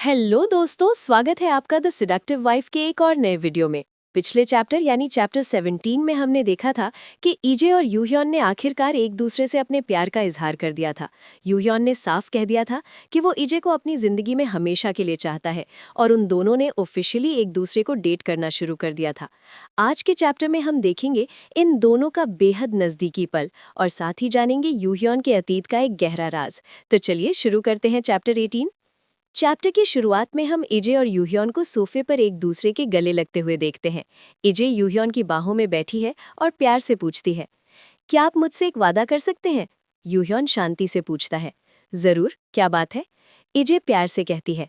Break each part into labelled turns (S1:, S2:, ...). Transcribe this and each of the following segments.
S1: Hello दोस्तों, स्वागत है आपका द सेडक्टिव वाइफ के एक और नए वीडियो में। पिछले चैप्टर यानी चैप्टर 17 में हमने देखा था कि ईजे और यूह्योन ने आखिरकार एक दूसरे से अपने प्यार का इजहार कर दिया था। यूह्योन ने साफ कह दिया था कि वो ईजे को अपनी जिंदगी में हमेशा के लिए चाहता है और उन दोनों ने ऑफिशियली एक दूसरे को डेट करना शुरू कर दिया था। आज के चैप्टर में हम देखेंगे इन दोनों का बेहद नजदीकी पल और साथ ही जानेंगे यूह्योन के अतीत का एक गहरा राज। तो चलिए शुरू करते हैं चैप्टर 18। चैप्टर की शुरुआत में हम इजे और यूह्योन को सोफे पर एक दूसरे के गले लगते हुए देखते हैं। इजे यूह्योन की बाहों में बैठी है और प्यार से पूछती है, क्या आप मुझसे एक वादा कर सकते हैं? यूह्योन शांति से पूछता है, जरूर, क्या बात है? इजे प्यार से कहती है,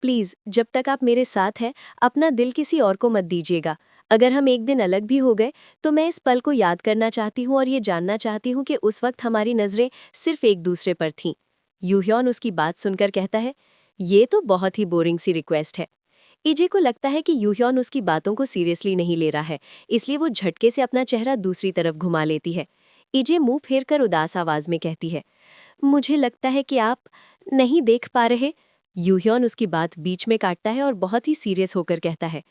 S1: प्लीज जब तक आप मेरे साथ हैं अपना दिल किसी और को मत दीजिएगा। अगर हम एक दिन अलग भी हो गए तो मैं इस पल को याद करना चाहती हूँ और ये जानना चाहती हूँ कि उस वक्त हमारी नजरें सिर्फ एक दूसरे पर थीं। यूह्योन उसकी बात सुनकर कहता है, ये तो बहुत ही बोरिंग सी रिक्वेस्ट है। इजे को लगता है कि यूह्योन उसकी बातों को सीरियसली नहीं ले रहा है, इसलिए वो झटके से अपना चेहरा दूसरी तरफ घुमा लेती है। इजे मुंह फेरकर उदास आवाज में कहती है, मुझे लगता है कि आप नहीं देख पा रहे। यूह्योन उसकी बात बीच में काटता है और बहुत ही सीरियस होकर कहता है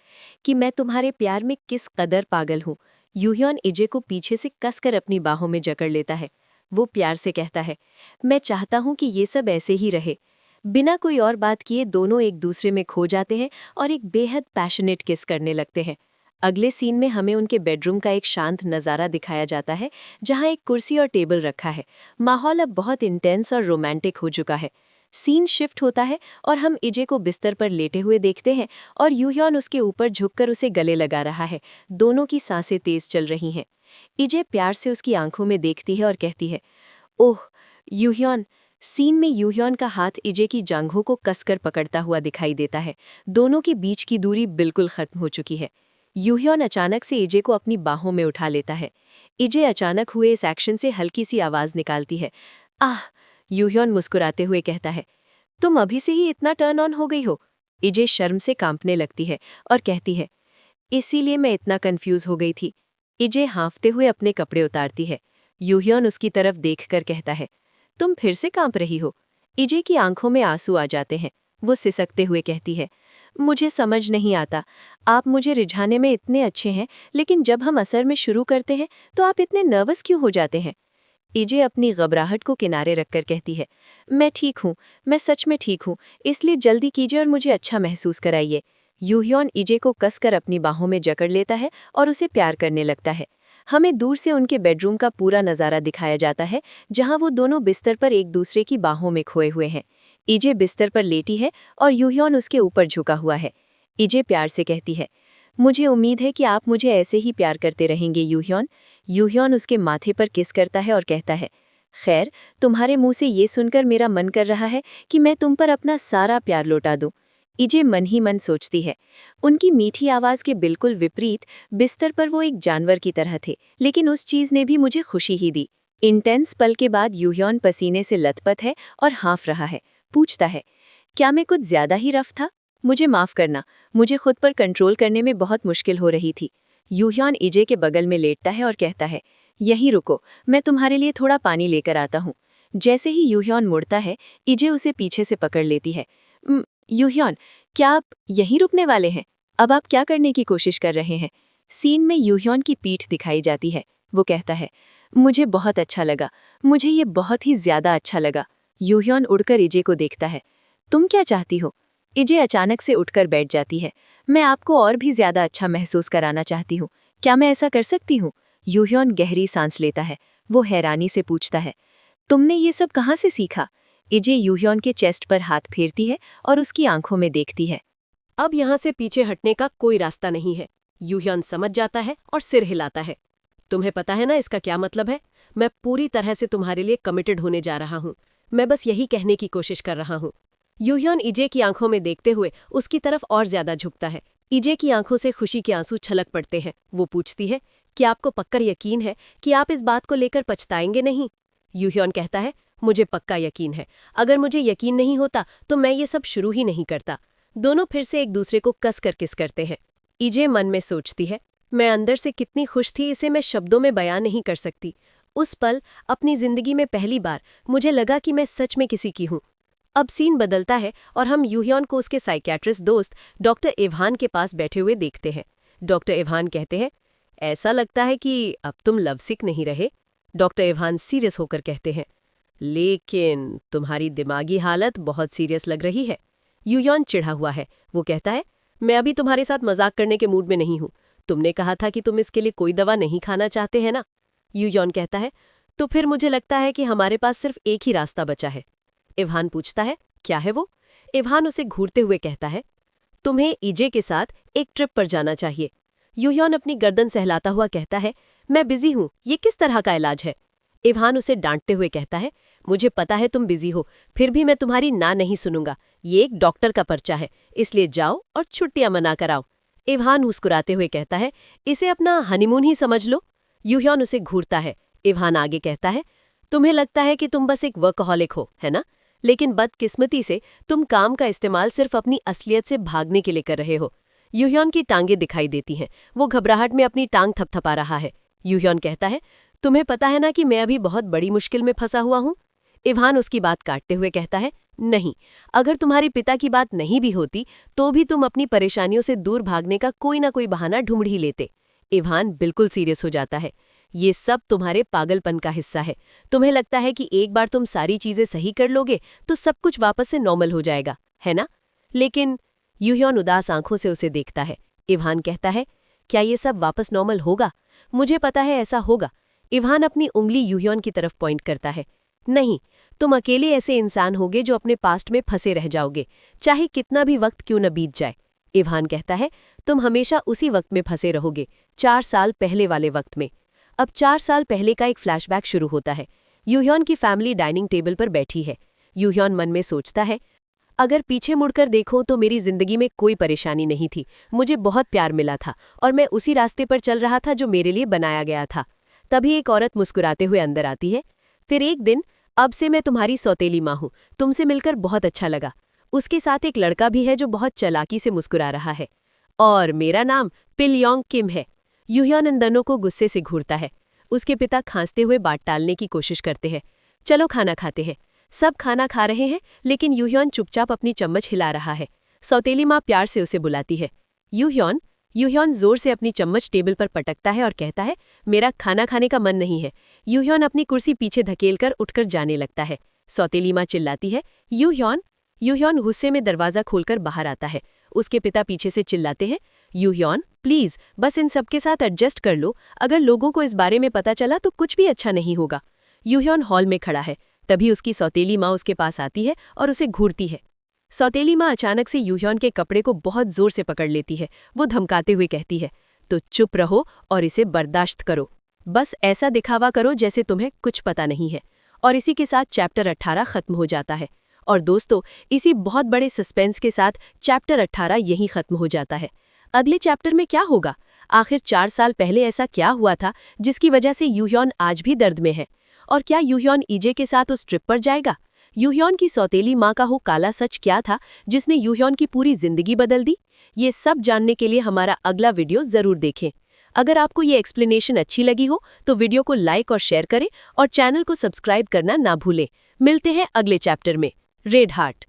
S1: कि मैं तुम्हारे प्यार में किस कदर पागल हूँ। यूह्योन इजे को पीछे से कसकर अपनी बाहों में जकड़ लेता है। वो प्यार से कहता है, मैं चाहता हूँ कि ये सब ऐसे ही रहे। बिना कोई और बात किए दोनों एक दूसरे में खो जाते हैं और एक बेहद पैशनेट किस करने लगते हैं। अगले सीन में हमें उनके बेडरूम का एक शांत नज़ारा दिखाया जाता है, जहां एक कुर्सी और टेबल रखा है। माहौल अब बहुत इंटेंस और रोमांटिक हो चुका है। सीन शिफ्ट होता है और हम इजे को बिस्तर पर लेटे हुए देखते हैं और यूह्योन उसके ऊपर झुककर उसे गले लगा रहा है। दोनों की सांसें तेज चल रही हैं। इजे प्यार से उसकी आंखों में देखती है और कहती है, ओह यूह्योन। सीन में यूह्योन का हाथ इजे की जांघों को कसकर पकड़ता हुआ दिखाई देता है। दोनों के बीच की दूरी बिल्कुल खत्म हो चुकी है। यूह्योन अचानक से इजे को अपनी बाहों में उठा लेता है। इजे अचानक हुए इस एक्शन से हल्की सी आवाज निकालती है, आह। यूह्योन मुस्कुराते हुए कहता है, तुम अभी से ही इतना टर्न ऑन हो गई हो? इजे शर्म से कांपने लगती है और कहती है, इसीलिए मैं इतना कंफ्यूज हो गई थी। इजे हाँफते हुए अपने कपड़े उतारती है। यूह्योन उसकी तरफ देखकर कहता है, तुम फिर से कांप रही हो? इजे की आंखों में आंसू आ जाते हैं। वो सिसकते हुए कहती है, मुझे समझ नहीं आता, आप मुझे रिझाने में इतने अच्छे हैं, लेकिन जब हम असर में शुरू करते हैं तो आप इतने नर्वस क्यों हो जाते हैं? इजे अपनी घबराहट को किनारे रखकर कहती है, मैं ठीक हूँ, मैं सच में ठीक हूँ, इसलिए जल्दी कीजिए और मुझे अच्छा महसूस कराइए। यूह्योन इजे को कसकर अपनी बाहों में जकड़ लेता है और उसे प्यार करने लगता है। हमें दूर से उनके बेडरूम का पूरा नज़ारा दिखाया जाता है, जहां वो दोनों बिस्तर पर एक दूसरे की बाहों में खोए हुए हैं। इजे बिस्तर पर लेटी है और यूह्योन उसके ऊपर झुका हुआ है। इजे प्यार से कहती है, मुझे उम्मीद है कि आप मुझे ऐसे ही प्यार करते रहेंगे यूह्योन। यूह्योन उसके माथे पर किस करता है और कहता है, खैर, तुम्हारे मुंह से ये सुनकर मेरा मन कर रहा है कि मैं तुम पर अपना सारा प्यार लौटा दूं। इजे मन ही मन सोचती है। उनकी मीठी आवाज के बिल्कुल विपरीत बिस्तर पर वो एक जानवर की तरह थे, लेकिन उस चीज ने भी मुझे खुशी ही दी। इंटेंस पल के बाद यूह्योन पसीने से लथपथ है और हाँफ रहा है। पूछता है, क्या मैं कुछ ज्यादा ही रफ था? मुझे माफ करना, मुझे खुद पर कंट्रोल करने में बहुत मुश्किल हो रही थी। यूह्योन इजे के बगल में लेटता है और कहता है, यहीं रुको, मैं तुम्हारे लिए थोड़ा पानी लेकर आता हूँ। जैसे ही यूह्योन मुड़ता है, इजे उसे पीछे से पकड़ लेती है। यूह्योन, क्या आप यहीं रुकने वाले हैं? अब आप क्या करने की कोशिश कर रहे हैं? सीन में यूह्योन की पीठ दिखाई जाती है। वो कहता है, मुझे बहुत अच्छा लगा, मुझे ये बहुत ही ज्यादा अच्छा लगा। यूह्योन उड़कर इजे को देखता है। तुम क्या चाहती हो? इजे अचानक से उठकर बैठ जाती है। मैं आपको और भी ज्यादा अच्छा महसूस कराना चाहती हूँ। क्या मैं ऐसा कर सकती हूँ? यूह्योन गहरी सांस लेता है। वो हैरानी से पूछता है, तुमने ये सब कहाँ से सीखा? इजे यूह्योन के चेस्ट पर हाथ फेरती है और उसकी आंखों में देखती है।
S2: अब यहाँ से पीछे हटने का कोई रास्ता नहीं है। यूह्योन समझ जाता है और सिर हिलाता है। तुम्हें पता है ना इसका क्या मतलब है? मैं पूरी तरह से तुम्हारे लिए कमिटेड होने जा रहा हूँ। मैं बस यही कहने की कोशिश कर रहा हूँ। यूह्योन इजे की आंखों में देखते हुए उसकी तरफ और ज्यादा झुकता है। इजे की आंखों से खुशी के आंसू छलक पड़ते हैं। वो पूछती है, क्या आपको पक्का यकीन है कि आप इस बात को लेकर पछताएंगे नहीं? यूह्योन कहता है, मुझे पक्का यकीन है। अगर मुझे यकीन नहीं होता तो मैं ये सब शुरू ही नहीं करता। दोनों फिर से एक दूसरे को कस कर किस करते हैं। इजे मन में सोचती है, मैं अंदर से कितनी खुश थी इसे मैं शब्दों में बयान नहीं कर सकती। उस पल अपनी जिंदगी में पहली बार मुझे लगा कि मैं सच में किसी की हूँ। अब सीन बदलता है और हम यूह्योन को उसके साइकियाट्रिस्ट दोस्त डॉक्टर इवान के पास बैठे हुए देखते हैं। डॉक्टर इवान कहते हैं, ऐसा लगता है कि अब तुम लवसिक नहीं रहे। डॉक्टर इवान सीरियस होकर कहते हैं, लेकिन तुम्हारी दिमागी हालत बहुत सीरियस लग रही है। यूह्योन चिढ़ा हुआ है। वो कहता है, मैं अभी तुम्हारे साथ मजाक करने के मूड में नहीं हूं। तुमने कहा था कि तुम इसके लिए कोई दवा नहीं खाना चाहते हैं ना। यूह्योन कहता है, तो फिर मुझे लगता है कि हमारे पास सिर्फ एक ही रास्ता बचा है। इवान पूछता है, क्या है वो? इवान उसे घूरते हुए कहता है, तुम्हें ईजे के साथ एक ट्रिप पर जाना चाहिए। यूह्योन अपनी गर्दन सहलाता हुआ कहता है, मैं बिजी हूं, ये किस तरह का इलाज है? इवान उसे डांटते हुए कहता है, मुझे पता है तुम बिजी हो, फिर भी मैं तुम्हारी ना नहीं सुनूंगा। ये एक डॉक्टर का पर्चा है, इसलिए जाओ और छुट्टियां मना कर आओ। इवान मुस्कुराते हुए कहता है, इसे अपना हनीमून ही समझ लो। यूह्योन उसे घूरता है। इवान आगे कहता है, तुम्हें लगता है कि तुम बस एक वर्कहॉलिक हो, है ना? लेकिन बदकिस्मती से तुम काम का इस्तेमाल सिर्फ अपनी असलियत से भागने के लिए कर रहे हो। यूह्योन की टांगें दिखाई देती हैं। वो घबराहट में अपनी टांग थपथपा रहा है। यूह्योन कहता है, तुम्हें पता है ना कि मैं अभी बहुत बड़ी मुश्किल में फंसा हुआ हूं? इवान उसकी बात काटते हुए कहता है, नहीं, अगर तुम्हारे पिता की बात नहीं भी होती तो भी तुम अपनी परेशानियों से दूर भागने का कोई ना कोई बहाना ढूंढ ही लेते। इवान बिल्कुल सीरियस हो जाता है। ये सब तुम्हारे पागलपन का हिस्सा है। तुम्हें लगता है कि एक बार तुम सारी चीजें सही कर लोगे तो सब कुछ वापस से नॉर्मल हो जाएगा, है ना? लेकिन यूह्योन उदास आंखों से उसे देखता है। इवान कहता है, क्या ये सब वापस नॉर्मल होगा? मुझे पता है ऐसा होगा। इवान अपनी उंगली यूह्योन की तरफ पॉइंट करता है। नहीं, तुम अकेले ऐसे इंसान होगे जो अपने पास्ट में फंसे रह जाओगे, चाहे कितना भी वक्त क्यों न बीत जाए। इवान कहता है, तुम हमेशा उसी वक्त में फंसे रहोगे, 4 साल पहले वाले वक्त में। अब 4 साल पहले का एक फ्लैशबैक शुरू होता है। यूह्योन की फैमिली डाइनिंग टेबल पर बैठी है। यूह्योन मन में सोचता है, अगर पीछे मुड़कर देखो तो मेरी जिंदगी में कोई परेशानी नहीं थी। मुझे बहुत प्यार मिला था और मैं उसी रास्ते पर चल रहा था जो मेरे लिए बनाया गया था। तभी एक औरत मुस्कुराते हुए अंदर आती है। फिर एक दिन, अब से मैं तुम्हारी सौतेली माँ हूँ, तुमसे मिलकर बहुत अच्छा लगा। उसके साथ एक लड़का भी है जो बहुत चालाकी से मुस्कुरा रहा है। और मेरा नाम पिलयोंग किम है। यूह्योन इन दोनों को गुस्से से घूरता है। उसके पिता खांसते हुए बात टालने की कोशिश करते हैं। चलो खाना खाते हैं। सब खाना खा रहे हैं, लेकिन यूह्योन चुपचाप अपनी चम्मच हिला रहा है। सौतेली माँ प्यार से उसे बुलाती है। यूह्योन। यूह्योन जोर से अपनी चम्मच टेबल पर पटकता है और कहता है, मेरा खाना खाने का मन नहीं है। यूह्योन अपनी कुर्सी पीछे धकेलकर उठकर जाने लगता है। सौतेली माँ चिल्लाती है, यूह्योन। यूह्योन गुस्से में दरवाजा खोलकर बाहर आता है। उसके पिता पीछे से चिल्लाते हैं, यूह्योन प्लीज बस इन सबके साथ एडजस्ट कर लो। अगर लोगों को इस बारे में पता चला तो कुछ भी अच्छा नहीं होगा। यूह्योन हॉल में खड़ा है। तभी उसकी सौतेली माँ उसके पास आती है और उसे घूरती है। सौतेली माँ अचानक से यूह्योन के कपड़े को बहुत जोर से पकड़ लेती है। वो धमकाते हुए कहती है, तो चुप रहो और इसे बर्दाश्त करो। बस ऐसा दिखावा करो जैसे तुम्हें कुछ पता नहीं है। और इसी के साथ चैप्टर 18 खत्म हो जाता है। और दोस्तों, इसी बहुत बड़े सस्पेंस के साथ चैप्टर 18 यहीं खत्म हो जाता है। अगले चैप्टर में क्या होगा? आखिर 4 साल पहले ऐसा क्या हुआ था जिसकी वजह से यूह्योन आज भी दर्द में है? और क्या यूह्योन ईजे के साथ उस ट्रिप पर जाएगा? यूह्योन की सौतेली माँ का वो काला सच क्या था जिसने यूह्योन की पूरी जिंदगी बदल दी? ये सब जानने के लिए हमारा अगला वीडियो जरूर देखें। अगर आपको ये एक्सप्लेनेशन अच्छी लगी हो तो वीडियो को लाइक और शेयर करें और चैनल को सब्सक्राइब करना ना भूलें। मिलते हैं अगले चैप्टर में। Red heart.